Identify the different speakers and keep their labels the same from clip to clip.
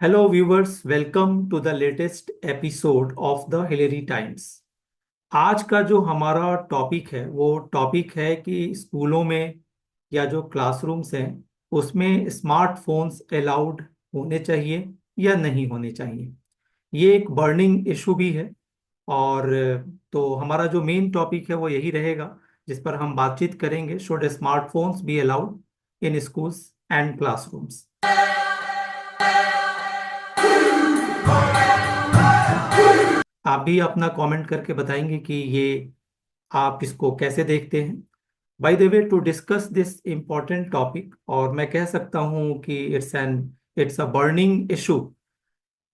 Speaker 1: Hello viewers, welcome to the latest episode of the Hillary Times. आज का जो हमारा टॉपिक है वो टॉपिक है कि स्कूलों में या जो क्लासरूम्स हैं उसमें स्मार्टफोन्स अलाउड होने चाहिए या नहीं होने चाहिए। ये एक बर्निंग इशू भी है। और तो हमारा जो मेन टॉपिक है वो यही रहेगा, जिस पर हम बातचीत करेंगे। Should smartphones be allowed in schools and classrooms. आप भी अपना कमेंट करके बताएंगे कि ये आप इसको कैसे देखते हैं। By the way, to discuss this important topic, और मैं कह सकता हूँ कि it's a burning issue,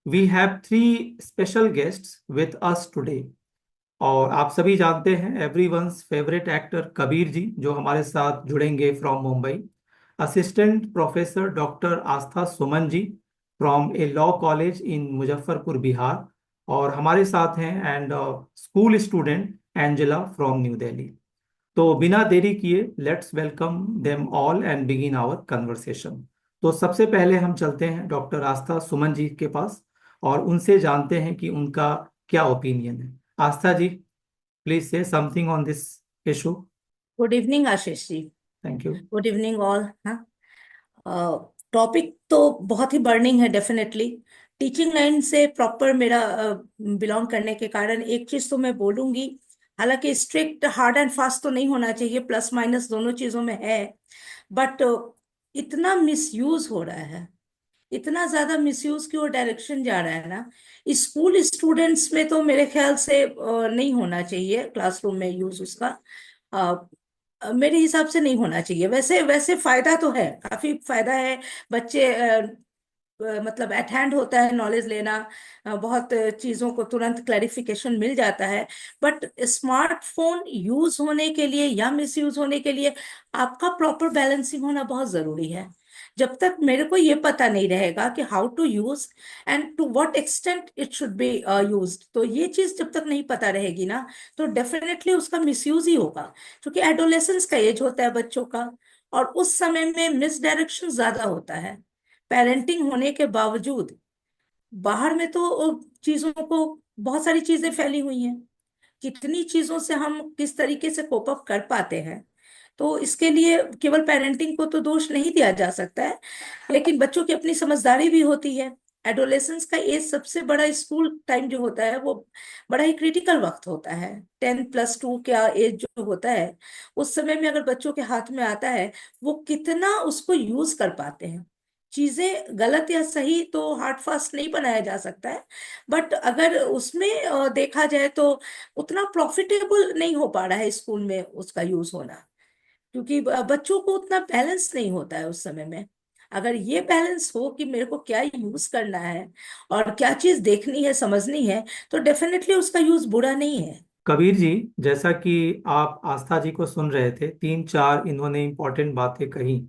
Speaker 1: we have three special guests with us today. और आप सभी जानते हैं everyone's favourite actor Kabir ji, जो हमारे साथ जुड़ेंगे from Mumbai. Assistant professor doctor Aastha Suman ji from a law college in Muzaffarpur Bihar, और हमारे साथ हैं and school student Angela from New Delhi. तो बिना देरी किए let's welcome them all and begin our conversation. तो सबसे पहले हम चलते हैं डॉक्टर आस्था सुमन जी के पास और उनसे जानते हैं कि उनका क्या ओपिनियन है। Astha ji, please say something on this issue.
Speaker 2: Good evening Ashish ji.
Speaker 1: Thank you.
Speaker 2: Good evening all. हाँ, टॉपिक तो बहुत ही बर्निंग है डेफिनेटली। टीचिंग लाइन से प्रॉपर मेरा बिलोंग करने के कारण एक चीज तो मैं बोलूंगी। हालांकि स्ट्रिक्ट हार्ड एंड फास्ट तो नहीं होना चाहिए, प्लस माइनस दोनों चीजों में है। बट इतना मिसयूज हो रहा है, इतना ज्यादा मिसयूज की ओर डायरेक्शन जा रहा है ना। स्कूल स्टूडेंट्स में तो मेरे ख्याल से नहीं होना चाहिए, क्लासरूम में यूज उसका। मेरे हिसाब से नहीं होना चाहिए। वैसे वैसे फायदा तो है, काफी फायदा है। बच्चे मतलब एट हैंड होता है नॉलेज लेना। बहुत चीजों को तुरंत क्लैरिफिकेशन मिल जाता है। बट स्मार्टफोन यूज होने के लिए या मिस यूज होने के लिए आपका प्रॉपर बैलेंसिंग होना बहुत जरूरी है। जब तक मेरे को ये पता नहीं रहेगा कि how to use and to what extent it should be used, तो ये चीज जब तक नहीं पता रहेगी ना, तो डेफिनेटली उसका मिसयूज ही होगा। क्योंकि एडोलेसेंस का एज होता है बच्चों का, और उस समय में मिस डायरेक्शन ज्यादा होता है। पेरेंटिंग होने के बावजूद बाहर में तो चीजों को, बहुत सारी चीजें फैली हुई हैं। कितनी चीजों से हम किस तरीके से कोप अप कर पाते हैं। तो इसके लिए केवल पेरेंटिंग को तो दोष नहीं दिया जा सकता है, लेकिन बच्चों की अपनी समझदारी भी होती है। एडोलेसेंस का एज सबसे बड़ा स्कूल टाइम जो होता है वो बड़ा ही क्रिटिकल वक्त होता है। 10+2 का एज जो होता है, उस समय में अगर बच्चों के हाथ में आता है, वो कितना उसको यूज कर पाते हैं। चीजें गलत या सही तो हार्ड फास्ट नहीं बनाया जा सकता है, बट अगर उसमें देखा जाए तो उतना प्रॉफिटेबल नहीं हो पा रहा है स्कूल में उसका यूज होना। क्योंकि बच्चों को उतना बैलेंस नहीं होता है उस समय में। अगर ये बैलेंस हो कि मेरे को क्या यूज करना है और क्या चीज देखनी है समझनी है, तो डेफिनेटली उसका यूज बुरा नहीं है।
Speaker 1: कबीर जी, जैसा कि आप आस्था जी को सुन रहे थे, तीन चार इन्होंने इंपॉर्टेंट बातें कही,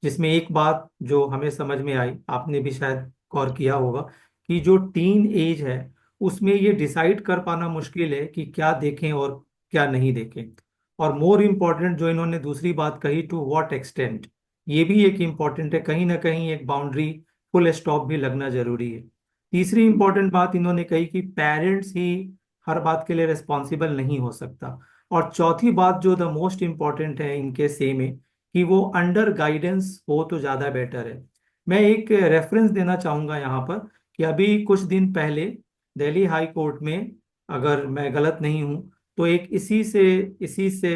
Speaker 1: जिसमें एक बात जो हमें समझ में आई, आपने भी शायद गौर किया होगा, कि जो टीन एज है उसमें ये डिसाइड कर पाना मुश्किल है कि क्या देखें और क्या नहीं देखें। और मोर इम्पोर्टेंट जो इन्होंने दूसरी बात कही, टू व्हाट एक्सटेंट, ये भी एक इम्पॉर्टेंट है। कहीं ना कहीं एक बाउंड्री, फुल स्टॉप भी लगना जरूरी है। तीसरी इंपॉर्टेंट बात इन्होंने कही कि पेरेंट्स ही हर बात के लिए रिस्पॉन्सिबल नहीं हो सकता। और चौथी बात जो द मोस्ट इम्पॉर्टेंट है इनके से में, कि वो अंडर गाइडेंस हो तो ज़्यादा बेटर है। मैं एक रेफरेंस देना चाहूँगा यहाँ पर, कि अभी कुछ दिन पहले दिल्ली हाई कोर्ट में, अगर मैं गलत नहीं हूँ, तो एक इसी से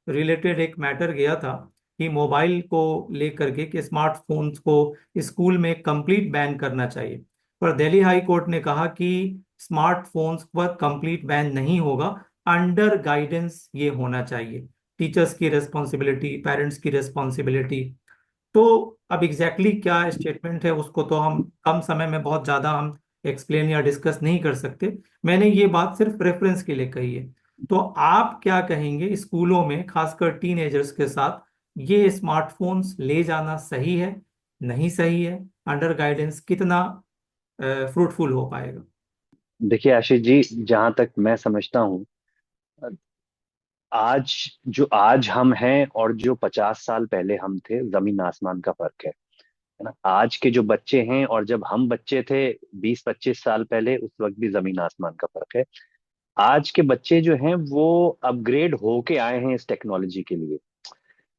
Speaker 1: रिलेटेड एक मैटर गया था कि मोबाइल को लेकर के, कि स्मार्टफोन्स को स्कूल में कंप्लीट बैन करना चाहिए। पर दिल्ली हाई कोर्ट ने कहा कि स्मार्टफोन्स पर कंप्लीट बैन नहीं होगा, अंडर गाइडेंस ये होना चाहिए। टीचर्स की रिस्पॉन्सिबिलिटी, पेरेंट्स की रिस्पॉन्सिबिलिटी। तो अब एग्जैक्टली क्या स्टेटमेंट है उसको तो हम कम समय में बहुत ज़्यादा हम एक्सप्लेन या डिस्कस नहीं कर सकते। मैंने ये बात सिर्फ रेफरेंस के लिए कही है। तो आप क्या कहेंगे, स्कूलों में खासकर टीनेजर्स के साथ ये स्मार्टफोन्स ले जाना सही है, नहीं सही है? अंडर गाइडेंस कितना फ्रूटफुल हो पाएगा?
Speaker 3: देखिए आशीष जी, जहां तक मैं समझता हूँ, आज जो आज हम हैं और जो 50 साल पहले हम थे, जमीन आसमान का फर्क है। है ना। आज के जो बच्चे हैं और जब हम बच्चे थे 20-25 साल पहले, उस वक्त भी जमीन आसमान का फर्क है। आज के बच्चे जो हैं वो अपग्रेड होके आए हैं इस टेक्नोलॉजी के लिए।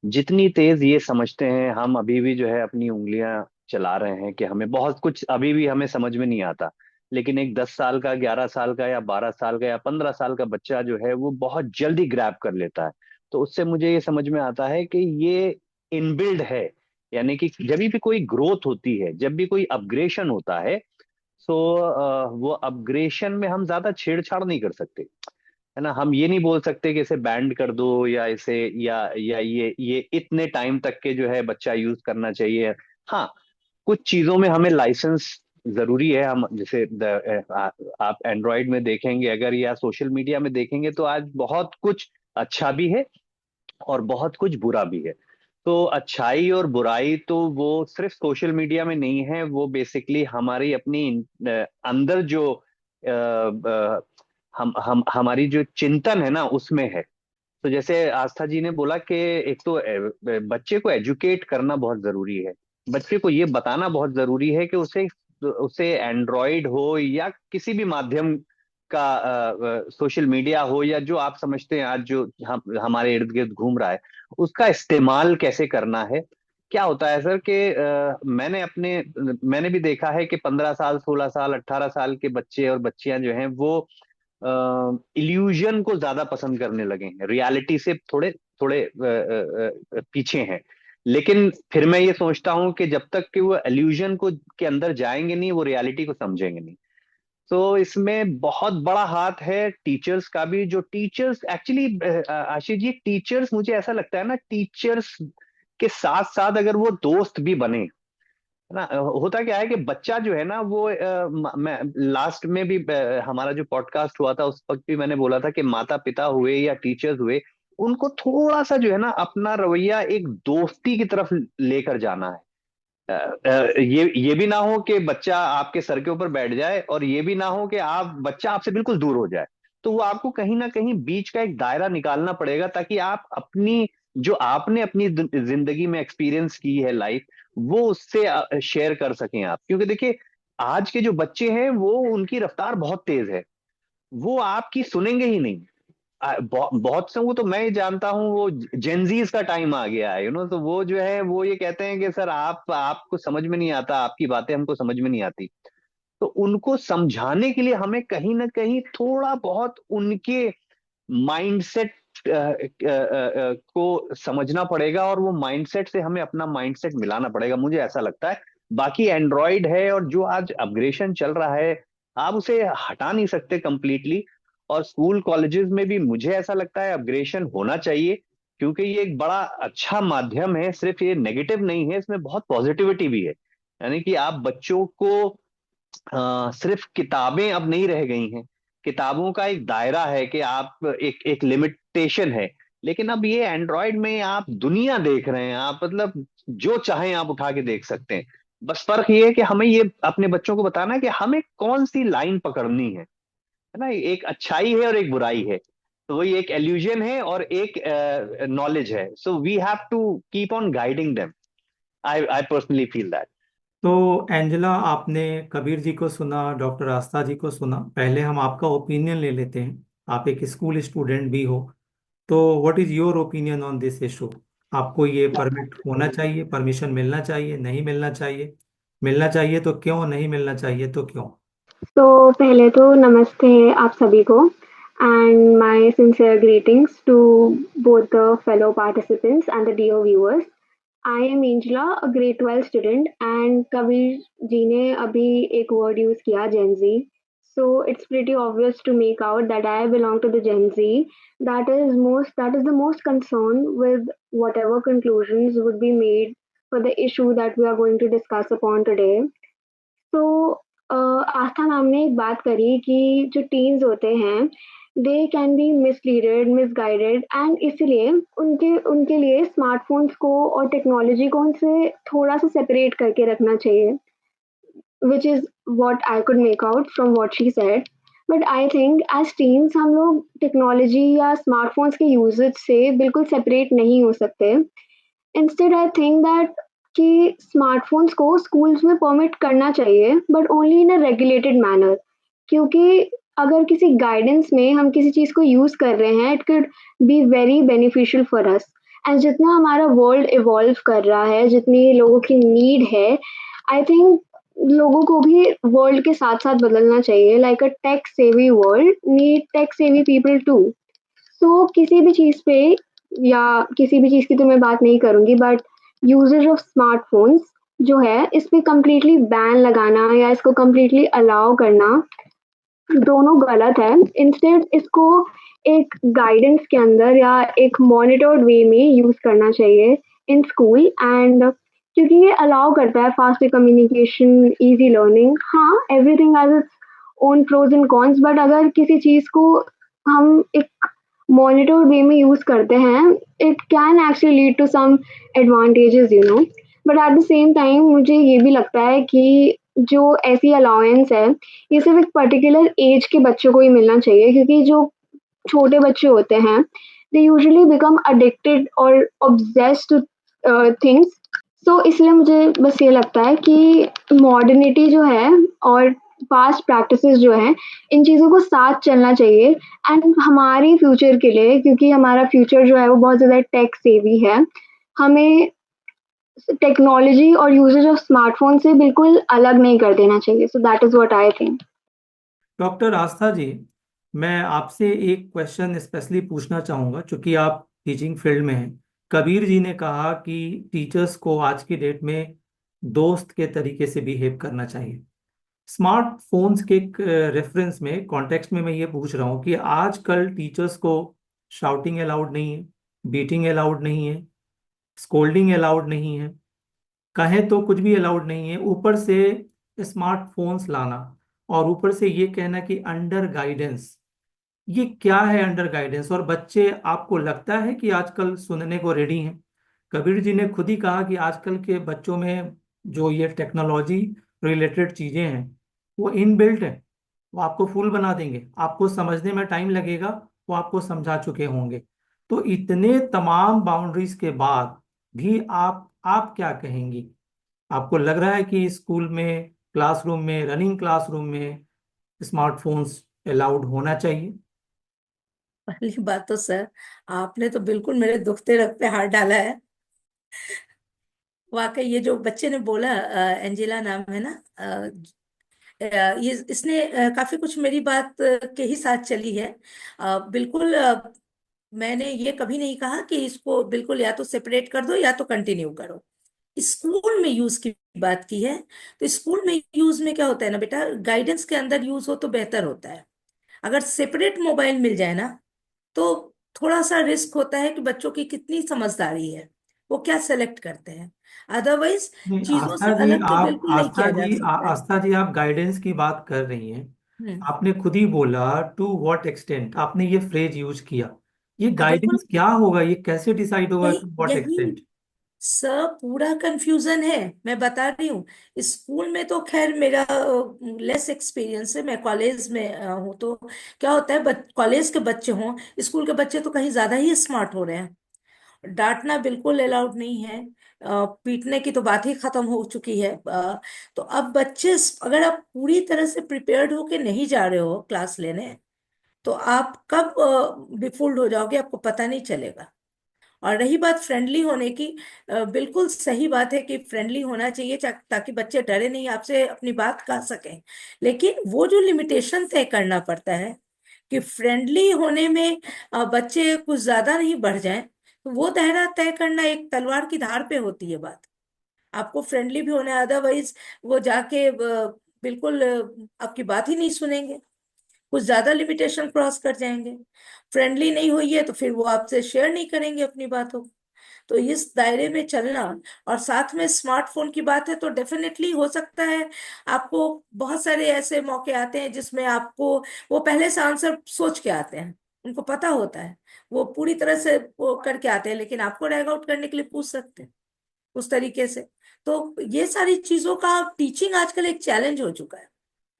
Speaker 3: जितनी तेज ये समझते हैं, हम अभी भी जो है अपनी उंगलियां चला रहे हैं कि हमें बहुत कुछ अभी भी हमें समझ में नहीं आता। लेकिन एक 10 साल का, 11 साल का या 12 साल का या 15 साल का बच्चा जो है वो बहुत जल्दी ग्रैब कर लेता है। तो उससे मुझे ये समझ में आता है कि ये इनबिल्ड है। यानी कि जब भी कोई ग्रोथ होती है, जब भी कोई अपग्रेशन होता है, तो वो अपग्रेशन में हम ज्यादा छेड़छाड़ नहीं कर सकते, है ना। हम ये नहीं बोल सकते कि इसे बैंड कर दो, या इसे या ये इतने टाइम तक के जो है बच्चा यूज करना चाहिए। हाँ, कुछ चीजों में हमें लाइसेंस जरूरी है। हम जैसे आप एंड्रॉयड में देखेंगे अगर, या सोशल मीडिया में देखेंगे, तो आज बहुत कुछ अच्छा भी है और बहुत कुछ बुरा भी है। तो अच्छाई और बुराई तो वो सिर्फ सोशल मीडिया में नहीं है, वो बेसिकली हमारी अपनी अंदर जो हम हमारी जो चिंतन है ना, उसमें है। तो जैसे आस्था जी ने बोला कि एक तो बच्चे को एजुकेट करना बहुत जरूरी है। बच्चे को ये बताना बहुत जरूरी है कि उसे उसे एंड्रॉयड हो या किसी भी माध्यम का, सोशल मीडिया हो या जो आप समझते हैं आज जो हमारे इर्द गिर्द घूम रहा है, उसका इस्तेमाल कैसे करना है। क्या होता है सर कि मैंने भी देखा है कि 15 साल, 16 साल, 18 साल के बच्चे और बच्चियां जो हैं वो इल्यूजन को ज्यादा पसंद करने लगे हैं, रियलिटी से थोड़े थोड़े पीछे हैं। लेकिन फिर मैं ये सोचता हूँ कि जब तक कि वो इल्यूजन को के अंदर जाएंगे नहीं, वो रियलिटी को समझेंगे नहीं। तो इसमें बहुत बड़ा हाथ है टीचर्स का भी। जो teachers actually, Ashish ji, teachers मुझे ऐसा लगता है ना, टीचर्स के साथ साथ अगर वो दोस्त भी बने ना। होता क्या है कि बच्चा जो है ना वो मैं लास्ट में भी हमारा जो पॉडकास्ट हुआ था उस वक्त भी मैंने बोला था कि माता पिता हुए या टीचर्स हुए, उनको थोड़ा सा जो है ना अपना रवैया एक दोस्ती की तरफ लेकर जाना है। ये भी ना हो कि बच्चा आपके सर के ऊपर बैठ जाए, और ये भी ना हो कि आप बच्चा आपसे बिल्कुल दूर हो जाए। तो वो आपको कहीं ना कहीं बीच का एक दायरा निकालना पड़ेगा, ताकि आप अपनी जो आपने अपनी जिंदगी में एक्सपीरियंस की है लाइफ, वो उससे शेयर कर सकें आप। क्योंकि देखिए, आज के जो बच्चे हैं वो उनकी रफ्तार बहुत तेज है, वो आपकी सुनेंगे ही नहीं। बहुत से वो तो मैं ही जानता हूँ, वो जेनजीज का टाइम आ गया है, तो वो जो है वो ये कहते हैं कि सर आपको समझ में नहीं आता, आपकी बातें हमको समझ में नहीं आती। तो उनको समझाने के लिए हमें कहीं ना कहीं थोड़ा बहुत उनके माइंडसेट को समझना पड़ेगा, और वो माइंडसेट से हमें अपना माइंडसेट मिलाना पड़ेगा, मुझे ऐसा लगता है। बाकी एंड्रॉयड है और जो आज अपग्रेडेशन चल रहा है, आप उसे हटा नहीं सकते कंप्लीटली। और स्कूल कॉलेजेस में भी मुझे ऐसा लगता है अपग्रेडेशन होना चाहिए, क्योंकि ये एक बड़ा अच्छा माध्यम है। सिर्फ ये नेगेटिव नहीं है, इसमें बहुत पॉजिटिविटी भी है। यानी कि आप बच्चों को सिर्फ किताबें अब नहीं रह गई हैं। किताबों का एक दायरा है कि आप एक एक लिमिटेशन है। लेकिन अब ये एंड्रॉयड में आप दुनिया देख रहे हैं, आप मतलब जो चाहें आप उठा के देख सकते हैं। बस फर्क ये है कि हमें ये अपने बच्चों को बताना है कि हमें कौन सी लाइन पकड़नी है ना। एक अच्छाई है और एक बुराई है। तो वही एक एल्यूजन है और एक नॉलेज है। So we have to keep on guiding them. I personally feel that.
Speaker 1: तो एंजेला, आपने कबीर जी को सुना, डॉक्टर आस्था जी को सुना। पहले हम आपका ओपिनियन ले लेते हैं। आप एक स्कूल स्टूडेंट भी हो, तो what is your opinion on this issue? आपको ये परमिट होना चाहिए, परमिशन मिलना चाहिए, नहीं मिलना चाहिए? मिलना चाहिए तो क्यों, नहीं मिलना चाहिए तो क्यों?
Speaker 4: तो पहले तो नमस्ते आप सभी को and my sincere greetings to both the fellow participants and the dear viewers. I am Angela, a grade 12 student, and Kabir ji ने अभी एक word use किया Gen Z. So it's pretty obvious to make out that I belong to the Gen Z that is the most concerned with whatever conclusions would be made for the issue that we are going to discuss upon today. तो आस्था ma'am ने एक बात करी कि जो teens होते हैं they can be misleaded misguided and इसलिए उनके उनके लिए स्मार्टफोन्स को और टेक्नोलॉजी को उनसे थोड़ा सा सेपरेट करके रखना चाहिए which is what I could make out from what she said but I think as teens हम लोग टेक्नोलॉजी या स्मार्टफोन्स के यूजेज से बिल्कुल सेपरेट नहीं हो सकते इंस्टेड आई थिंक दैट कि स्मार्टफोन्स को स्कूल्स में परमिट करना चाहिए, but only in a regulated manner. क्योंकि अगर किसी गाइडेंस में हम किसी चीज़ को यूज़ कर रहे हैं, it could be very beneficial for us. And जितना हमारा वर्ल्ड इवॉल्व कर रहा है, जितनी लोगों की नीड है, आई थिंक लोगों को भी वर्ल्ड के साथ साथ बदलना चाहिए। Like a tech savvy world need tech savvy people too. So किसी भी चीज़ पे, या किसी भी चीज़ की तो मैं बात नहीं करूँगी, बट यूजेज ऑफ स्मार्टफोन्स जो है, इस पे कंप्लीटली बैन लगाना या इसको कंप्लीटली अलाउ करना दोनों गलत है। इंस्टेड इसको एक गाइडेंस के अंदर या एक मॉनिटर्ड वे में यूज करना चाहिए इन स्कूल। एंड क्योंकि ये अलाउ करता है फास्ट कम्युनिकेशन, इजी लर्निंग। हाँ, everything has its own pros and cons, but अगर किसी चीज को हम एक मॉनिटर्ड वे में यूज करते हैं, it can actually lead to some advantages, you know. But at the same time मुझे ये भी लगता है कि जो ऐसी अलाउंस है, ये सिर्फ एक पर्टिकुलर एज के बच्चों को ही मिलना चाहिए। क्योंकि जो छोटे बच्चे होते हैं, दे यूजुअली बिकम अडिक्टेड और ऑब्सेस्ड टू थिंग्स। सो इसलिए मुझे बस ये लगता है कि मॉडर्निटी जो है और पास्ट प्रैक्टिसेस जो हैं, इन चीज़ों को साथ चलना चाहिए। एंड हमारी फ्यूचर के लिए, क्योंकि हमारा फ्यूचर जो है वो बहुत ज़्यादा टेक सेवी है, हमें टेक्नोलॉजी और यूजेज ऑफ स्मार्टफोन से बिल्कुल अलग नहीं कर देना चाहिए। So that is what I think.
Speaker 1: Doctor Astha ji, मैं आपसे एक क्वेश्चन स्पेशली पूछना चाहूँगा, चूंकि आप टीचिंग फील्ड में हैं। कबीर जी ने कहा कि टीचर्स को आज की डेट में दोस्त के तरीके से बिहेव करना चाहिए। स्मार्टफोन्स के रेफरेंस में, कॉन्टेक्स्ट में मैं ये पूछ रहा हूँ कि आजकल टीचर्स को शाउटिंग अलाउड नहीं है, बीटिंग अलाउड नहीं है, स्कोल्डिंग अलाउड नहीं है, कहें तो कुछ भी अलाउड नहीं है। ऊपर से स्मार्टफोन्स लाना, और ऊपर से ये कहना कि अंडर गाइडेंस। ये क्या है अंडर गाइडेंस? और बच्चे, आपको लगता है कि आजकल सुनने को रेडी हैं? कबीर जी ने खुद ही कहा कि आजकल के बच्चों में जो ये टेक्नोलॉजी रिलेटेड चीजें हैं वो इनबिल्ट है। वो आपको फूल बना देंगे, आपको समझने में टाइम लगेगा, वो आपको समझा चुके होंगे। तो इतने तमाम बाउंड्रीज के बाद भी आप क्या कहेंगी? आपको लग रहा है कि स्कूल में, क्लासरूम में, रनिंग क्लासरूम में स्मार्टफोन्स अलाउड होना चाहिए?
Speaker 2: पहली बात तो सर, आपने तो बिल्कुल मेरे दुखते रग पे हाथ डाला है। वाकई ये जो बच्चे ने बोला, एंजेला नाम है ना, ये इसने काफी कुछ मेरी बात के ही साथ चली है। बिल्कुल, मैंने ये कभी नहीं कहा कि इसको बिल्कुल या तो सेपरेट कर दो या तो कंटिन्यू करो। स्कूल में यूज की बात की है, तो स्कूल में यूज में क्या होता है ना बेटा, गाइडेंस के अंदर यूज हो तो बेहतर होता है। अगर सेपरेट मोबाइल मिल जाए ना, तो थोड़ा सा रिस्क होता है कि बच्चों की कितनी समझदारी है, वो क्या सेलेक्ट करते हैं। अदरवाइज
Speaker 1: नहीं
Speaker 2: चीजों
Speaker 1: आस्था
Speaker 2: से
Speaker 1: जी,
Speaker 2: अलग तो
Speaker 1: आप
Speaker 2: बिल्कुल नहीं किया जा सकता है।
Speaker 1: आस्था जी, आप गाइडेंस की बात कर रही हैं।
Speaker 2: हम्म।
Speaker 1: आपने खुद ही बोला टू व्हाट एक्सटेंट, आपने ये फ्रेज यूज किया। ये
Speaker 2: बिल्कुल,
Speaker 1: गाइडेंस क्या होगा? ये कैसे डिसाइड होगा
Speaker 2: यही
Speaker 1: टू व्हाट
Speaker 2: यही
Speaker 1: एक्सटेंट?
Speaker 2: सब पूरा कंफ्यूजन है। मैं बता रही हूँ, स्कूल में तो खैर मेरा लेस एक्सपीरियंस है, मैं कॉलेज में हूँ। तो क्या होता है, कॉलेज के बच्चे हों, स्कूल के बच्चे तो कहीं ज्यादा ही स्मार्ट हो रहे हैं। डांटना बिल्कुल अलाउड नहीं है, पीटने की तो बात ही खत्म हो चुकी है। तो अब बच्चे, अगर आप पूरी तरह से प्रिपेयर्ड होके नहीं जा रहे हो क्लास लेने, तो आप कब बिफुल्ड हो जाओगे आपको पता नहीं चलेगा। और रही बात फ्रेंडली होने की, बिल्कुल सही बात है कि फ्रेंडली होना चाहिए, ताकि बच्चे डरे नहीं, आपसे अपनी बात कह सकें। लेकिन वो जो लिमिटेशन तय करना पड़ता है कि फ्रेंडली होने में बच्चे कुछ ज्यादा नहीं बढ़ जाएं, तो वो दायरा तय करना एक तलवार की धार पे होती है बात। आपको फ्रेंडली भी होना है, अदरवाइज वो जाके बिल्कुल आपकी बात ही नहीं सुनेंगे, कुछ ज्यादा लिमिटेशन क्रॉस कर जाएंगे। फ्रेंडली नहीं हुई है तो फिर वो आपसे शेयर नहीं करेंगे अपनी बातों को। तो इस दायरे में चलना, और साथ में स्मार्टफोन की बात है तो डेफिनेटली हो सकता है आपको बहुत सारे ऐसे मौके आते हैं जिसमें आपको, वो पहले से आंसर सोच के आते हैं, उनको पता होता है, वो पूरी तरह से वो करके आते हैं, लेकिन आपको रैग आउट करने के लिए पूछ सकते हैं उस तरीके से। तो ये सारी चीजों का टीचिंग आजकल एक चैलेंज हो चुका है,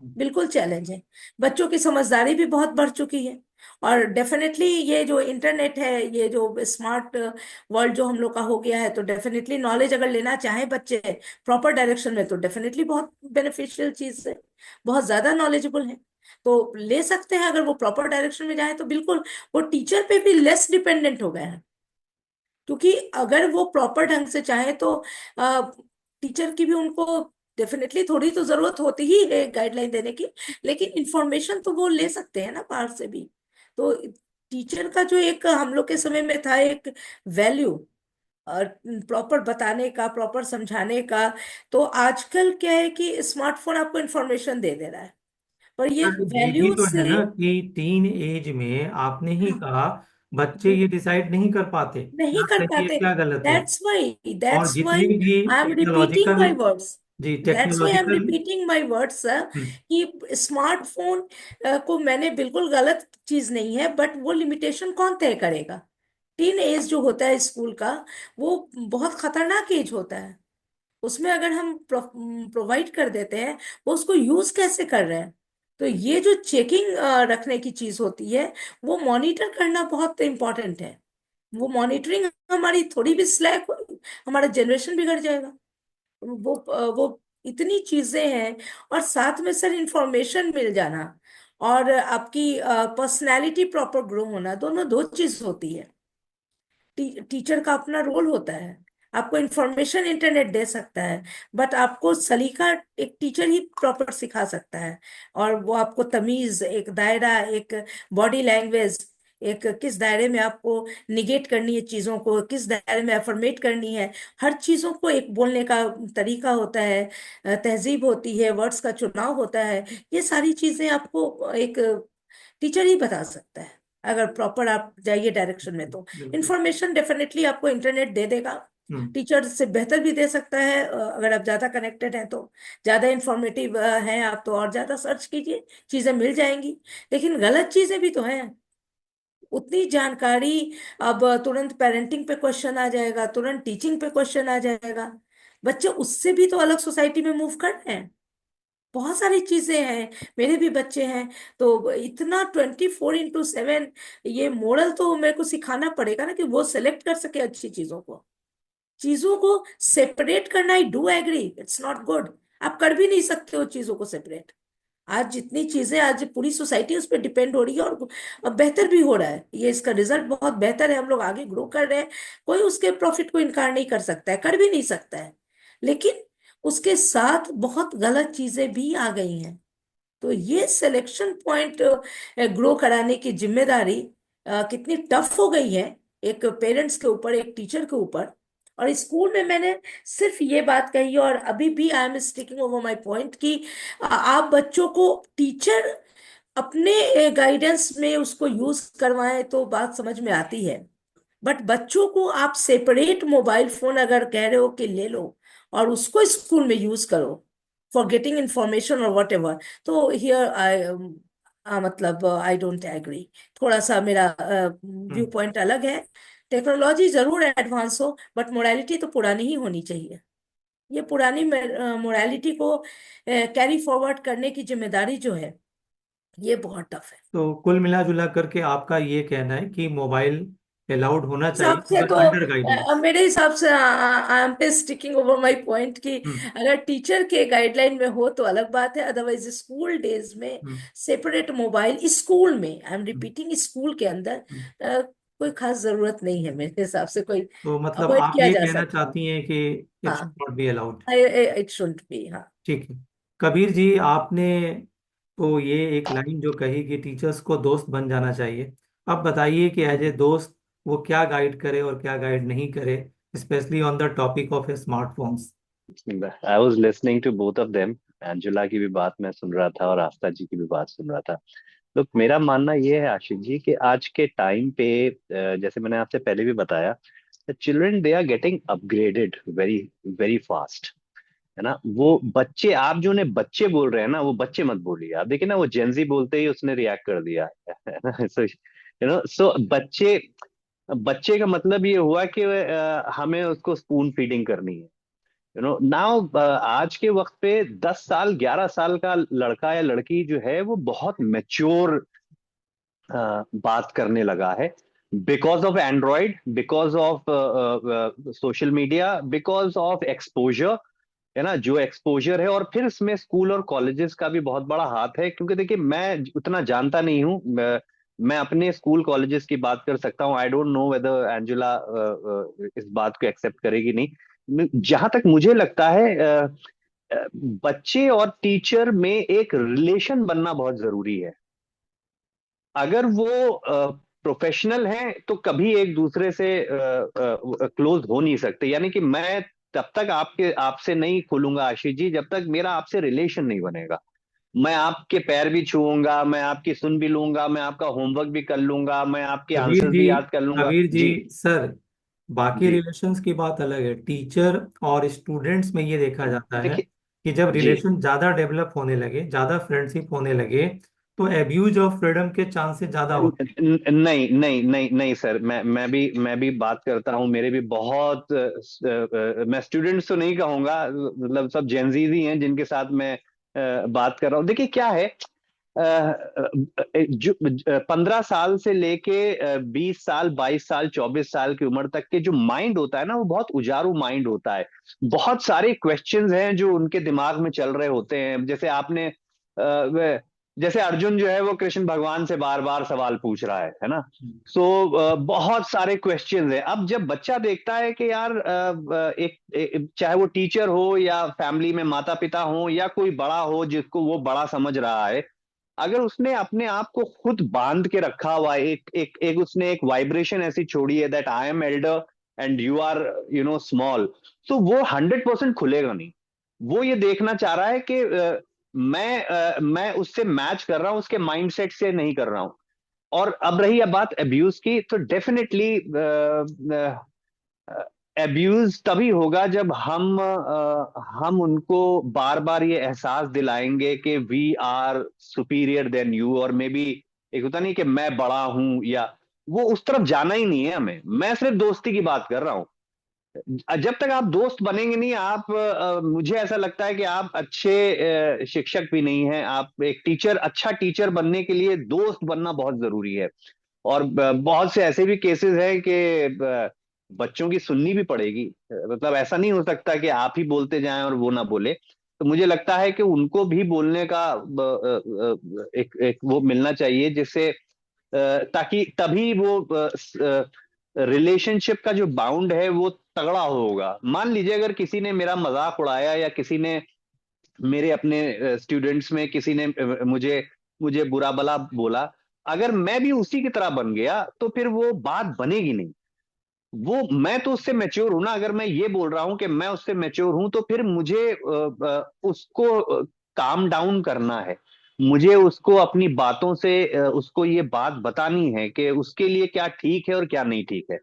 Speaker 2: बिल्कुल चैलेंज है। बच्चों की समझदारी भी बहुत बढ़ चुकी है। और डेफिनेटली ये जो इंटरनेट है, ये जो स्मार्ट वर्ल्ड जो हम लोग का हो गया है, तो डेफिनेटली नॉलेज अगर लेना चाहे बच्चे प्रॉपर डायरेक्शन में, तो डेफिनेटली बहुत बेनिफिशियल चीज है, बहुत ज्यादा नॉलेजेबल है, तो ले सकते हैं। अगर वो प्रॉपर डायरेक्शन में जाए तो बिल्कुल वो टीचर पे भी लेस डिपेंडेंट हो गए हैं, क्योंकि अगर वो प्रॉपर ढंग से चाहे तो टीचर की भी उनको डेफिनेटली थोड़ी तो जरूरत होती ही है गाइडलाइन देने की, लेकिन इंफॉर्मेशन तो वो ले सकते हैं ना बाहर से भी। तो टीचर का जो एक हम लोग के समय में था एक वैल्यू, और प्रॉपर बताने का, प्रॉपर समझाने का, तो आजकल क्या है कि स्मार्टफोन आपको इंफॉर्मेशन दे दे रहा है, पर ये
Speaker 1: पर ये भी
Speaker 2: वैल्यू
Speaker 1: तो है
Speaker 2: से।
Speaker 1: ना कि टीन एज में आपने ही
Speaker 2: हाँ,
Speaker 1: कहा बच्चे ये डिसाइड नहीं कर पाते
Speaker 2: नहीं
Speaker 1: क्या
Speaker 2: कर
Speaker 1: सही है
Speaker 2: पाते।
Speaker 1: क्या गलत है। और
Speaker 2: दैट्स
Speaker 1: जितनी
Speaker 2: वाई
Speaker 1: भी
Speaker 2: I am repeating
Speaker 1: technological,
Speaker 2: my words.
Speaker 1: जी
Speaker 2: that's why I am
Speaker 1: technological,
Speaker 2: repeating my words कि स्मार्टफोन को मैंने बिल्कुल गलत चीज नहीं है, बट वो लिमिटेशन कौन तय करेगा? टीन एज जो होता है स्कूल का, वो बहुत खतरनाक एज होता है। उसमें अगर हम प्रोवाइड कर देते हैं, वो उसको यूज कैसे कर रहे हैं, तो ये जो चेकिंग रखने की चीज होती है, वो मॉनिटर करना बहुत इंपॉर्टेंट है। वो मॉनिटरिंग हमारी थोड़ी भी स्लैक हुई, हमारा जनरेशन बिगड़ जाएगा। वो इतनी चीजें हैं, और साथ में सर इंफॉर्मेशन मिल जाना और आपकी पर्सनैलिटी प्रॉपर ग्रो होना, दोनों दो चीज होती है। टीचर का अपना रोल होता है। आपको इंफॉर्मेशन इंटरनेट दे सकता है, बट आपको सलीका एक टीचर ही प्रॉपर सिखा सकता है। और वो आपको तमीज, एक दायरा, एक बॉडी लैंग्वेज, एक किस दायरे में आपको निगेट करनी है चीजों को, किस दायरे में अफर्मेट करनी है, हर चीजों को एक बोलने का तरीका होता है, तहजीब होती है, वर्ड्स का चुनाव होता है। ये सारी चीजें आपको एक टीचर ही बता सकता है, अगर प्रॉपर आप जाइए डायरेक्शन में तो।
Speaker 1: बिल्कुल।
Speaker 2: इंफॉर्मेशन डेफिनेटली आपको इंटरनेट दे देगा,
Speaker 1: हम्म।
Speaker 2: टीचर से बेहतर भी दे सकता है। अगर आप ज्यादा कनेक्टेड हैं तो, ज्यादा इंफॉर्मेटिव हैं आप, तो और ज्यादा सर्च कीजिए, चीजें मिल जाएंगी। लेकिन गलत चीजें भी तो हैं उतनी जानकारी। अब तुरंत पेरेंटिंग पे क्वेश्चन आ जाएगा, तुरंत टीचिंग पे क्वेश्चन आ जाएगा, बच्चे उससे भी तो अलग सोसाइटी में मूव कर रहे हैं। बहुत सारी चीजें हैं, मेरे भी बच्चे हैं, तो इतना 24/7 ये मॉडल तो मेरे को सिखाना पड़ेगा ना, कि वो सेलेक्ट कर सके अच्छी चीजों को। चीजों को सेपरेट करना, I do agree, it's not good. आप कर भी नहीं सकते हो चीजों को सेपरेट। आज जितनी चीजें, आज पूरी सोसाइटी उस पर डिपेंड हो रही है, और अब बेहतर भी हो रहा है, ये इसका रिजल्ट बहुत बेहतर है, हम लोग आगे ग्रो कर रहे हैं। कोई उसके प्रॉफिट को इनकार नहीं कर सकता है, कर भी नहीं सकता है। लेकिन उसके साथ बहुत गलत चीजें भी आ गई हैं। तो ये सिलेक्शन पॉइंट ग्रो कराने की जिम्मेदारी कितनी टफ हो गई है, एक पेरेंट्स के ऊपर, एक टीचर के ऊपर। और स्कूल में मैंने सिर्फ ये बात कही, और अभी भी I am sticking over my point, कि आप बच्चों को, टीचर अपने गाइडेंस में उसको यूज करवाएं तो बात समझ में आती है, बट बच्चों को आप सेपरेट मोबाइल फोन अगर कह रहे हो कि ले लो और उसको स्कूल में यूज करो फॉर गेटिंग इंफॉर्मेशन और वट एवर, तो हियर आई मतलब आई डोंट एग्री। थोड़ा सा मेरा व्यू
Speaker 1: हम्म।
Speaker 2: पॉइंट अलग है। टेक्नोलॉजी जरूर एडवांस हो, बट मोरालिटी तो पुरानी ही होनी चाहिए। ये पुरानी मोरालिटी को कैरी फॉरवर्ड करने की जिम्मेदारी जो है, ये बहुत टफ है।
Speaker 1: तो कुल मिला जुला करके आपका ये कहना है कि मोबाइल अलाउड होना चाहिए
Speaker 2: हिसाब से
Speaker 1: मगर
Speaker 2: तो
Speaker 1: अंडर गाइडेंस।
Speaker 2: मेरे हिसाब से आई एम पे स्टिकिंग ओवर माय पॉइंट, कि
Speaker 1: हम्म।
Speaker 2: अगर टीचर के गाइडलाइन में हो तो अलग बात है, अदरवाइज स्कूल डेज में
Speaker 1: हम्म।
Speaker 2: सेपरेट मोबाइल स्कूल में, I am
Speaker 1: hmm.
Speaker 2: Repeating, school के अंदर
Speaker 1: हम्म।
Speaker 2: कोई खास जरूरत नहीं है मेरे हिसाब से, कोई
Speaker 1: तो मतलब
Speaker 2: अवॉइड
Speaker 1: आप
Speaker 2: किया
Speaker 1: ये
Speaker 2: जा
Speaker 1: कहना
Speaker 2: सकता है।
Speaker 1: चाहती हैं कि इट
Speaker 2: हाँ,
Speaker 1: should not be allowed.
Speaker 2: It should B, हाँ।
Speaker 1: ठीक है। कबीर जी, आपने तो ये एक लाइन जो कही कि टीचर्स को दोस्त बन जाना चाहिए, अब बताइए कि एज ए दोस्त वो क्या गाइड करे और क्या गाइड नहीं करे, specially on the topic of smartphones.
Speaker 3: I was listening to both of them. Angela की भी बात मैं सुन रहा था और आस्था जी की भी बात सुन रहा था। तो मेरा मानना ये है आशीष जी कि आज के टाइम पे जैसे मैंने आपसे पहले भी बताया, children they are getting upgraded very very fast. है ना, वो बच्चे, आप जो उन्हें बच्चे बोल रहे हैं ना, वो बच्चे मत बोलिए। आप देखिए ना, वो जेंजी बोलते ही उसने रिएक्ट कर दिया है ना। सो सो बच्चे, बच्चे का मतलब ये हुआ कि हमें उसको स्पून फीडिंग करनी है। नाउ आज के वक्त पे 10 साल 11 साल का लड़का या लड़की जो है वो बहुत मैच्योर बात करने लगा है, because of Android, because of social media, because of exposure, है ना, जो एक्सपोजर है। और फिर इसमें स्कूल और कॉलेजेस का भी बहुत बड़ा हाथ है, क्योंकि देखिए मैं उतना जानता नहीं हूँ। मैं अपने स्कूल कॉलेजेस की बात कर सकता हूँ। आई डोंट नो वेदर एंजुला इस बात को एक्सेप्ट करेगी नहीं। जहां तक मुझे लगता है बच्चे और टीचर में एक रिलेशन बनना बहुत जरूरी है। अगर वो प्रोफेशनल हैं तो कभी एक दूसरे से क्लोज हो नहीं सकते। यानी कि मैं तब तक आपसे नहीं खुलूंगा आशीष जी, जब तक मेरा आपसे रिलेशन नहीं बनेगा। मैं आपके पैर भी छूऊंगा, मैं आपकी सुन भी लूंगा, मैं आपका होमवर्क भी कर लूंगा, मैं आपके
Speaker 1: कबीर
Speaker 3: आंसर्स
Speaker 1: जी,
Speaker 3: भी याद कर लूंगा
Speaker 1: कबीर जी
Speaker 3: जी।
Speaker 1: सर, बाकी
Speaker 3: जी
Speaker 1: रिलेशंस की बात अलग है। टीचर और स्टूडेंट्स में ये देखा जाता है
Speaker 3: देखिए
Speaker 1: कि जब
Speaker 3: जी।
Speaker 1: रिलेशन ज्यादा डेवलप होने लगे, ज्यादा फ्रेंडशिप होने लगे, तो एब्यूज ऑफ फ्रीडम के चांसेस ज्यादा होते हैं।
Speaker 3: नहीं नहीं नहीं नहीं सर, मैं भी बात करता हूँ। मेरे भी बहुत मैं स्टूडेंट्स तो नहीं कहूंगा, मतलब सब जेनजीज ही हैं जिनके साथ मैं बात कर रहा हूँ। देखिए क्या है, जो 15 साल से लेके 20 साल, 22 साल, 24 साल की उम्र तक के जो माइंड होता है ना, वो बहुत उजारू माइंड होता है। बहुत सारे क्वेश्चंस हैं जो उनके दिमाग में चल रहे होते हैं। जैसे आपने जैसे अर्जुन जो है वो कृष्ण भगवान से बार बार सवाल पूछ रहा है ना। सो बहुत सारे क्वेश्चंस हैं। अब जब बच्चा देखता है कि यार चाहे वो टीचर हो या फैमिली में माता पिता हो या कोई बड़ा हो जिसको वो बड़ा समझ रहा है, अगर उसने अपने आप को खुद बांध के रखा हुआ है, एक उसने एक वाइब्रेशन ऐसी छोड़ी है that I am elder and you are small, तो वो 100% खुलेगा नहीं। वो ये देखना चाह रहा है कि मैं उससे मैच कर रहा हूं, उसके माइंडसेट से नहीं कर रहा हूं। और अब रही अब बात अब्यूज की, तो डेफिनेटली एब्यूज तभी होगा जब हम उनको बार बार ये एहसास दिलाएंगे कि we are superior than you, और मे बी एक होता नहीं कि मैं बड़ा हूं, या वो उस तरफ जाना ही नहीं है हमें। मैं सिर्फ दोस्ती की बात कर रहा हूं। जब तक आप दोस्त बनेंगे नहीं, आप मुझे ऐसा लगता है कि आप अच्छे शिक्षक भी नहीं हैं। आप एक टीचर, अच्छा टीचर बनने के लिए दोस्त बनना बहुत जरूरी है। और बहुत से ऐसे भी केसेस हैं कि बच्चों की सुननी भी पड़ेगी। मतलब ऐसा नहीं हो सकता कि आप ही बोलते जाएं और वो ना बोले। तो मुझे लगता है कि उनको भी बोलने का एक एक वो मिलना चाहिए, जिससे ताकि तभी वो रिलेशनशिप का जो बाउंड है वो तगड़ा होगा। मान लीजिए अगर किसी ने मेरा मजाक उड़ाया, या किसी ने मेरे अपने स्टूडेंट्स में किसी ने मुझे मुझे बुरा भला बोला, अगर मैं भी उसी की तरह बन गया तो फिर वो बात बनेगी नहीं। वो मैं तो उससे मैच्योर हूं ना। अगर मैं ये बोल रहा हूं कि मैं उससे मैच्योर हूं, तो फिर मुझे उसको काम डाउन करना है। मुझे उसको अपनी बातों से उसको ये बात बतानी है कि उसके लिए क्या ठीक है और क्या नहीं ठीक है।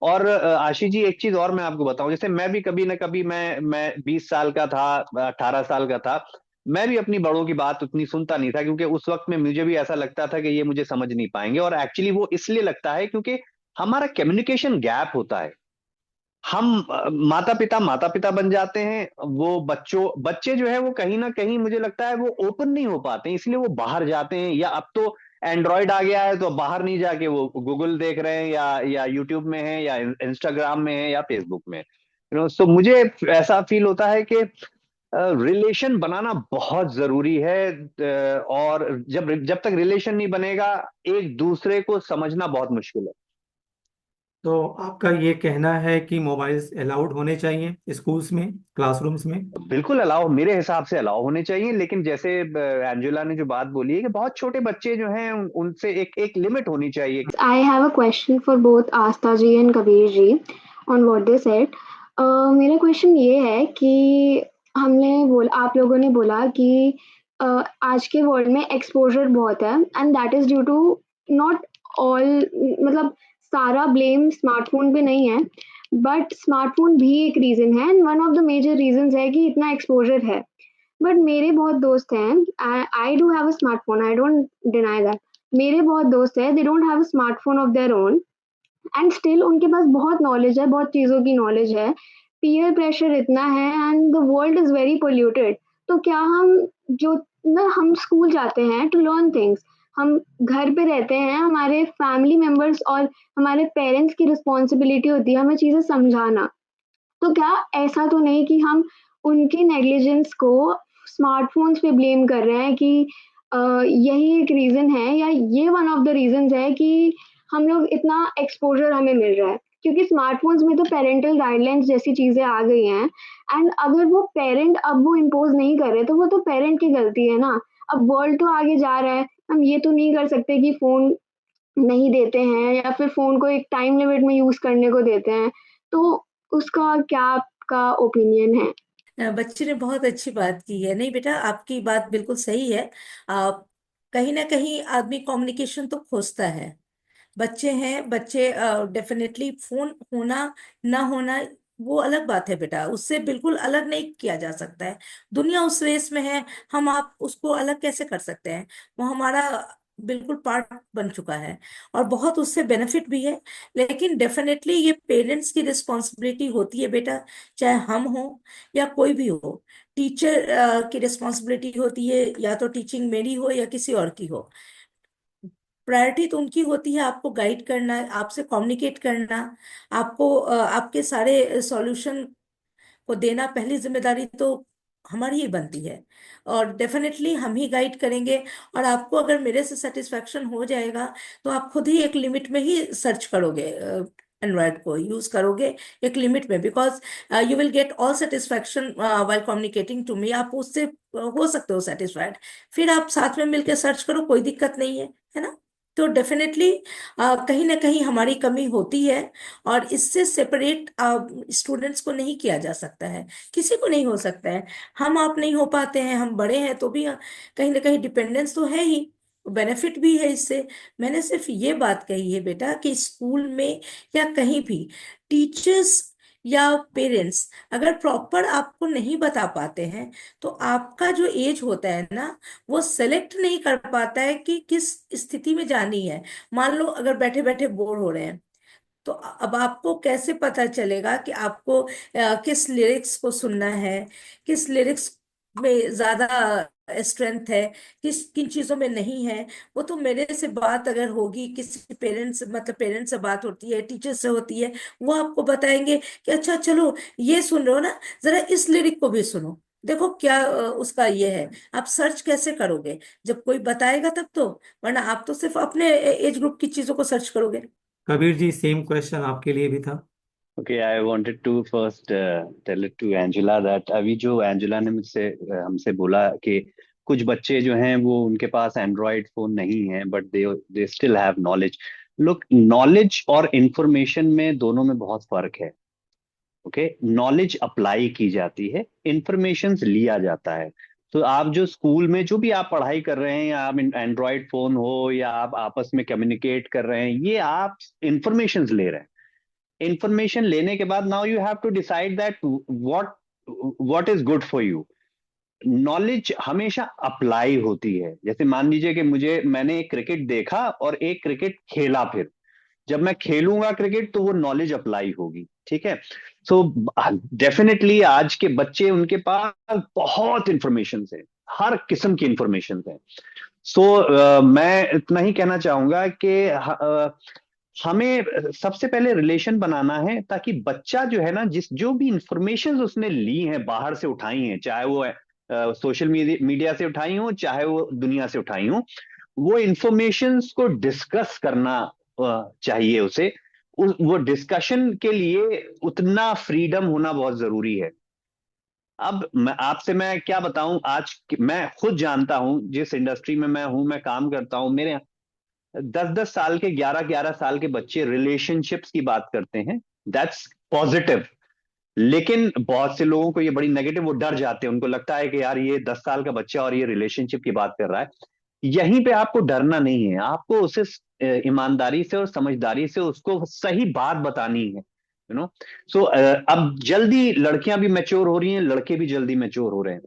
Speaker 3: और आशीष जी एक चीज और मैं आपको बताऊं, जैसे मैं भी कभी ना कभी मैं 20 साल का था, 18 साल का था, मैं भी अपनी बड़ों की बात उतनी सुनता नहीं था, क्योंकि उस वक्त में मुझे भी ऐसा लगता था कि ये मुझे समझ नहीं पाएंगे। और एक्चुअली वो इसलिए लगता है क्योंकि हमारा कम्युनिकेशन गैप होता है। हम माता पिता बन जाते हैं, वो बच्चे जो है वो कहीं ना कहीं मुझे लगता है वो ओपन नहीं हो पाते हैं, इसलिए वो बाहर जाते हैं। या अब तो एंड्रॉयड आ गया है, तो बाहर नहीं जाके वो गूगल देख रहे हैं, या यूट्यूब में है, या इंस्टाग्राम में है, या फेसबुक में। सो मुझे ऐसा फील होता है कि रिलेशन बनाना बहुत जरूरी है। और जब जब तक रिलेशन नहीं बनेगा, एक दूसरे को समझना बहुत मुश्किल है।
Speaker 1: तो आपका ये कहना है कि मोबाइल्स अलाउड होने चाहिए स्कूल्स में, क्लासरूम्स में?
Speaker 3: बिल्कुल अलाउ, मेरे हिसाब से अलाउ होने चाहिए। लेकिन जैसे एंजुला ने जो बात बोली है कि बहुत छोटे बच्चे जो हैं उनसे एक एक लिमिट होनी चाहिए।
Speaker 4: I have a question for both Aastha ji and Kabir ji on what they said. मेरा क्वेश्चन ये है कि आप लोगों ने बोला कि आज के वर्ल्ड में एक्सपोजर बहुत है and that is due to not all, मतलब सारा ब्लेम स्मार्टफोन पे नहीं है, बट स्मार्टफोन भी एक रीजन है and one of the major reasons है कि इतना एक्सपोजर है। बट मेरे बहुत दोस्त हैं, I do have a smartphone, I don't deny that. मेरे बहुत दोस्त हैं, they don't have a smartphone of their own and still उनके पास बहुत नॉलेज है, बहुत चीज़ों की नॉलेज है। पीयर प्रेशर इतना है and the world is very polluted. तो क्या हम जो ना हम स्कूल जाते हैं टू लर्न थिंग्स, हम घर पे रहते हैं, हमारे फैमिली मेंबर्स और हमारे पेरेंट्स की रिस्पॉन्सिबिलिटी होती है हमें चीज़ें समझाना। तो क्या ऐसा तो नहीं कि हम उनके नेग्लिजेंस को स्मार्टफ़ोन्स पे ब्लेम कर रहे हैं कि यही एक रीज़न है या ये वन ऑफ द रीज़न्स है कि हम लोग इतना एक्सपोज़र हमें मिल रहा है। क्योंकि स्मार्टफ़ोन्स में तो पैरेंटल गाइडलाइंस जैसी चीज़ें आ गई हैं एंड अगर वो पेरेंट अब वो इम्पोज़ नहीं कर रहे, तो वो तो पेरेंट की गलती है ना। अब वर्ल्ड तो आगे जा रहा है, हम ये तो नहीं कर सकते कि फ़ोन नहीं देते हैं या फिर फ़ोन को एक टाइम लिमिट में यूज़ करने को देते हैं। तो उसका क्या आपका ओपिनियन है?
Speaker 2: बच्चे ने बहुत अच्छी बात की है। नहीं बेटा, आपकी बात बिल्कुल सही है। आ, कहीं ना कहीं आदमी कम्युनिकेशन तो खोजता है। बच्चे हैं, बच्चे डेफिनेटली फोन होना ना होना वो अलग बात है बेटा, उससे बिल्कुल अलग नहीं किया जा सकता है। दुनिया उस रेस में है, हम आप उसको अलग कैसे कर सकते हैं? वो हमारा बिल्कुल पार्ट बन चुका है और बहुत उससे बेनिफिट भी है। लेकिन डेफिनेटली ये पेरेंट्स की रिस्पॉन्सिबिलिटी होती है बेटा, चाहे हम हो या कोई भी हो। टीचर की रिस्पॉन्सिबिलिटी होती है, या तो टीचिंग मेरी हो या किसी और की हो। प्रायोरिटी तो उनकी होती है आपको गाइड करना, आपसे कम्युनिकेट करना, आपको आपके सारे सॉल्यूशन को देना। पहली जिम्मेदारी तो हमारी ही बनती है और डेफिनेटली हम ही गाइड करेंगे। और आपको अगर मेरे से सेटिस्फेक्शन हो जाएगा तो आप खुद ही एक लिमिट में ही सर्च करोगे, एंड्रॉयड को यूज करोगे एक लिमिट में, because you will get all satisfaction while communicating to me. आप उससे हो सकते हो सेटिस्फाइड, फिर आप साथ में मिलकर सर्च करो, कोई दिक्कत नहीं है ना? तो डेफिनेटली कहीं ना कहीं हमारी कमी होती है और इससे सेपरेट स्टूडेंट्स को नहीं किया जा सकता है, किसी को नहीं हो सकता है। हम आप नहीं हो पाते हैं, हम बड़े हैं तो भी कहीं ना कहीं डिपेंडेंस तो है ही, बेनिफिट भी है इससे। मैंने सिर्फ ये बात कही है बेटा कि स्कूल में या कहीं भी टीचर्स या पेरेंट्स अगर प्रॉपर आपको नहीं बता पाते हैं, तो आपका जो एज होता है ना, वो सेलेक्ट नहीं कर पाता है कि किस स्थिति में जानी है। मान लो अगर बैठे बैठे बोर हो रहे हैं, तो अब आपको कैसे पता चलेगा कि आपको किस लिरिक्स को सुनना है, किस लिरिक्स में ज्यादा स्ट्रेंथ है, किस किन चीजों में नहीं है? वो तो मेरे से बात अगर होगी, किसी पेरेंट्स मतलब पेरेंट्स से बात होती है, टीचर से होती है, वो आपको बताएंगे कि अच्छा चलो ये सुन रहे हो ना, जरा इस लिरिक को भी सुनो, देखो क्या उसका ये है। आप सर्च कैसे करोगे जब कोई बताएगा तब तो, वरना आप तो सिर्फ अपने एज ग्रुप की चीजों को सर्च करोगे।
Speaker 1: कबीर जी, सेम क्वेश्चन आपके लिए भी था।
Speaker 3: Okay, I wanted to first tell it to Angela that अभी जो एंजेला ने मुझसे हमसे बोला कि कुछ बच्चे जो हैं वो उनके पास एंड्रॉयड फोन नहीं है but they still have knowledge. Look, knowledge और इंफॉर्मेशन में दोनों में बहुत फर्क है। ओके, नॉलेज अप्लाई की जाती है, इंफॉर्मेशन लिया जाता है। तो आप जो स्कूल में जो भी आप पढ़ाई कर रहे हैं, या आप एंड्रॉयड फोन हो या आप आपस में कम्युनिकेट कर रहे हैं, ये आप इंफॉर्मेशन ले रहे हैं। इंफॉर्मेशन लेने के बाद now you have to decide that what what is good for you. Knowledge हमेशा अप्लाई होती है। जैसे मान लीजिए कि मैंने एक क्रिकेट देखा और एक क्रिकेट खेला, फिर जब मैं खेलूंगा क्रिकेट तो वो नॉलेज अप्लाई होगी। ठीक है। सो डेफिनेटली आज के बच्चे, उनके पास बहुत इंफॉर्मेशन है, हर किस्म की इंफॉर्मेशन है। सो मैं इतना ही कहना चाहूंगा कि हमें सबसे पहले रिलेशन बनाना है, ताकि बच्चा जो है ना, जिस जो भी इंफॉर्मेशन उसने ली है, बाहर से उठाई है, चाहे वो सोशल मीडिया से उठाई हो, चाहे वो दुनिया से उठाई हो, वो इंफॉर्मेशंस को डिस्कस करना चाहिए उसे। वो डिस्कशन के लिए उतना फ्रीडम होना बहुत जरूरी है। अब मैं क्या बताऊं, मैं खुद जानता हूं, जिस इंडस्ट्री में मैं हूं, मैं काम करता हूं, मेरे 10-10 साल के, 11-11 साल के बच्चे रिलेशनशिप्स की बात करते हैं। That's positive. लेकिन बहुत से लोगों को ये बड़ी नेगेटिव, वो डर जाते हैं, उनको लगता है कि यार ये 10 साल का बच्चा और ये रिलेशनशिप की बात कर रहा है। यहीं पे आपको डरना नहीं है, आपको उसे ईमानदारी से और समझदारी से उसको सही बात बतानी है, यू नो। सो अब जल्दी लड़कियां भी मैच्योर हो रही हैं, लड़के भी जल्दी मैच्योर हो रहे हैं।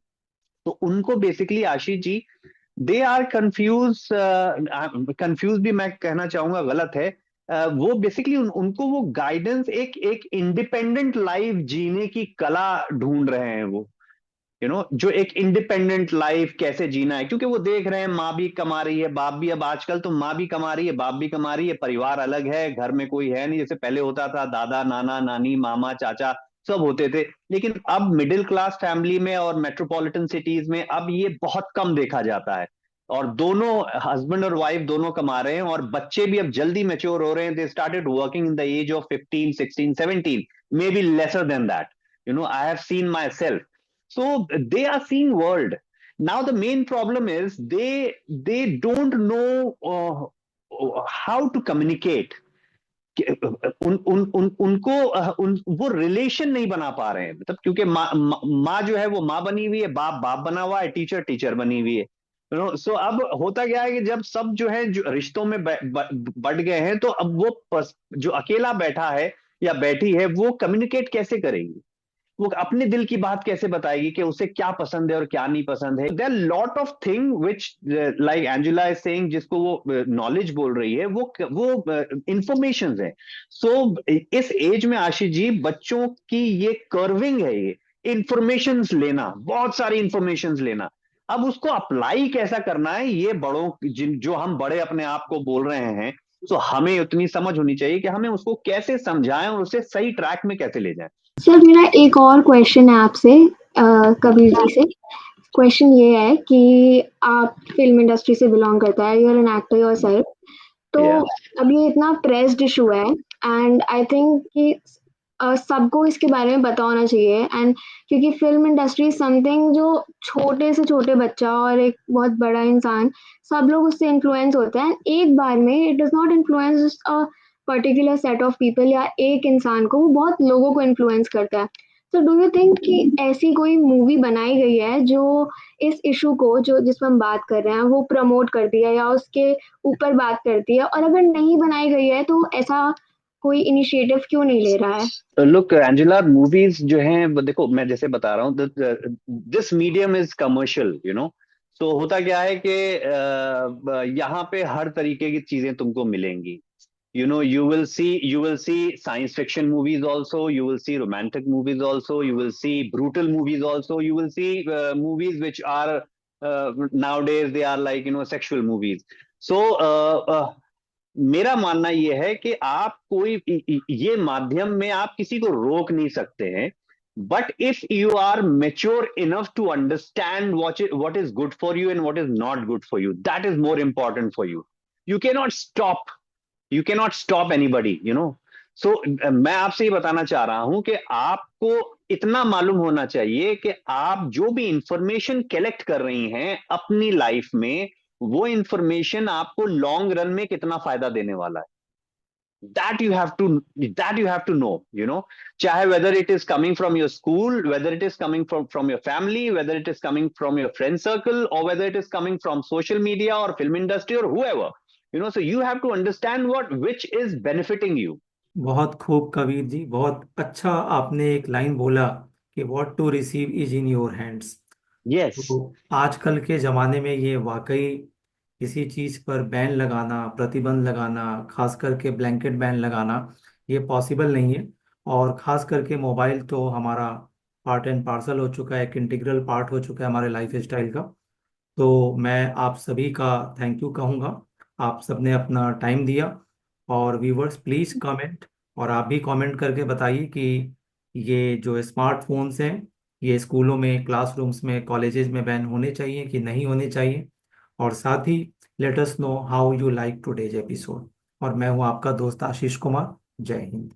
Speaker 3: तो उनको basically Ashish ji, they are confuse. Confuse भी मैं कहना चाहूंगा गलत है। वो बेसिकली उनको वो गाइडेंस, एक एक इंडिपेंडेंट लाइफ जीने की कला ढूंढ रहे हैं वो। जो एक इंडिपेंडेंट लाइफ कैसे जीना है, क्योंकि वो देख रहे हैं माँ भी कमा रही है, बाप भी, अब आजकल तो माँ भी कमा रही है, बाप भी कमा रही है, परिवार अलग है, घर में कोई है नहीं, जैसे पहले होता था दादा नाना नानी मामा चाचा सब होते थे। लेकिन अब मिडिल क्लास फैमिली में और मेट्रोपॉलिटन सिटीज में अब ये बहुत कम देखा जाता है। और दोनों हस्बैंड और वाइफ दोनों कमा रहे हैं, और बच्चे भी अब जल्दी मैच्योर हो रहे हैं। They started working in the age of 15 16 17, may be lesser than that. I have seen myself. So they are seeing world. Now the main problem is they don't know how to communicate. वो relation नहीं बना पा रहे हैं, मतलब क्योंकि माँ जो है वो माँ बनी हुई है, बाप बाप बना हुआ है, टीचर टीचर बनी हुई है। सो अब होता क्या है कि जब सब जो है जो रिश्तों में बढ़ गए हैं, तो अब वो जो अकेला बैठा है या बैठी है वो कम्युनिकेट कैसे करेगी, वो अपने दिल की बात कैसे बताएगी कि उसे क्या पसंद है और क्या नहीं पसंद है। There lot of thing which, like Angela is saying, जिसको वो नॉलेज बोल रही है, वो इंफॉर्मेशन है। सो इस एज में आशीष जी बच्चों की ये कर्विंग है, ये इंफॉर्मेशन लेना, बहुत सारी इंफॉर्मेशन लेना। अब उसको अप्लाई कैसा करना है, ये बड़ों जो हम बड़े अपने आप को बोल रहे हैं, तो हमें उतनी समझ होनी चाहिए कि हमें उसको कैसे समझाएं और उसे सही ट्रैक में कैसे ले जाएं।
Speaker 4: सर मेरा एक और क्वेश्चन है आपसे, कबीर जी से। क्वेश्चन ये है कि आप फिल्म इंडस्ट्री से बिलोंग करता है, you are an actor yourself, तो
Speaker 3: Yeah.
Speaker 4: अब ये इतना प्रेस्ड इशू है, एंड आई थिंक कि सबको इसके बारे में पता होना चाहिए। एंड क्योंकि फिल्म इंडस्ट्री समथिंग जो छोटे से छोटे बच्चा और एक बहुत बड़ा इंसान, सब लोग उससे इन्फ्लुएंस होते हैं एक बार में। It does not influence a particular set of people या एक इंसान को, वो बहुत लोगों को इन्फ्लुएंस करता है। तो डू यू थिंक कि ऐसी कोई मूवी बनाई गई है जो इस इशू को, जो जिस पर हम बात कर रहे हैं, वो प्रमोट करती है या उसके ऊपर बात करती है? और अगर नहीं बनाई गई है तो ऐसा कोई इनिशिएटिव क्यों नहीं ले रहा है?
Speaker 3: लुक एंजेला, मूवीज जो हैं वो देखो, मैं जैसे बता रहा हूँ, दिस मीडियम इज कमर्शियल, तो होता क्या है कि यहाँ पे हर तरीके की चीजें तुमको मिलेंगी। You will see science fiction movies also, you will see romantic movies also, you will see brutal movies also, you will see movies which are nowadays they are like sexual movies. So मेरा मानना यह है कि आप कोई ये माध्यम में आप किसी को रोक नहीं सकते हैं, but if you are mature enough to understand what is good for you and what is not good for you, that is more important for you. You cannot stop, you cannot stop anybody, so मैं आपसे ये बताना चाह रहा हूं कि आपको इतना मालूम होना चाहिए कि आप जो भी इंफॉर्मेशन कलेक्ट कर रही हैं अपनी लाइफ में, वो इंफॉर्मेशन आपको लॉन्ग रन में कितना फायदा देने वाला है। that you have to know, चाहे whether it is coming from your school, whether it is coming from your family, whether it is coming from your friend circle, or whether it is coming from social media or film industry or whoever, so you have to understand which is benefiting you.
Speaker 1: बहुत खूब कबीर जी, बहुत अच्छा आपने एक line बोला कि what to receive is in your hands.
Speaker 3: Yes.
Speaker 1: तो आजकल के ज़माने में ये वाकई किसी चीज़ पर बैन लगाना, प्रतिबंध लगाना, खास करके ब्लैंकेट बैन लगाना, ये पॉसिबल नहीं है। और ख़ास करके मोबाइल तो हमारा पार्ट एंड पार्सल हो चुका है, एक इंटीग्रल पार्ट हो चुका है हमारे लाइफ स्टाइल का। तो मैं आप सभी का थैंक यू कहूँगा, आप सबने अपना टाइम दिया। और व्यूवर्स प्लीज़ कमेंट, और आप भी कमेंट करके बताइए कि ये जो स्मार्टफोन्स हैं ये स्कूलों में, क्लासरूम्स में, कॉलेजेस में बैन होने चाहिए कि नहीं होने चाहिए। और साथ ही let us know how you like today's episode. और मैं हूँ आपका दोस्त आशीष कुमार। जय हिंद।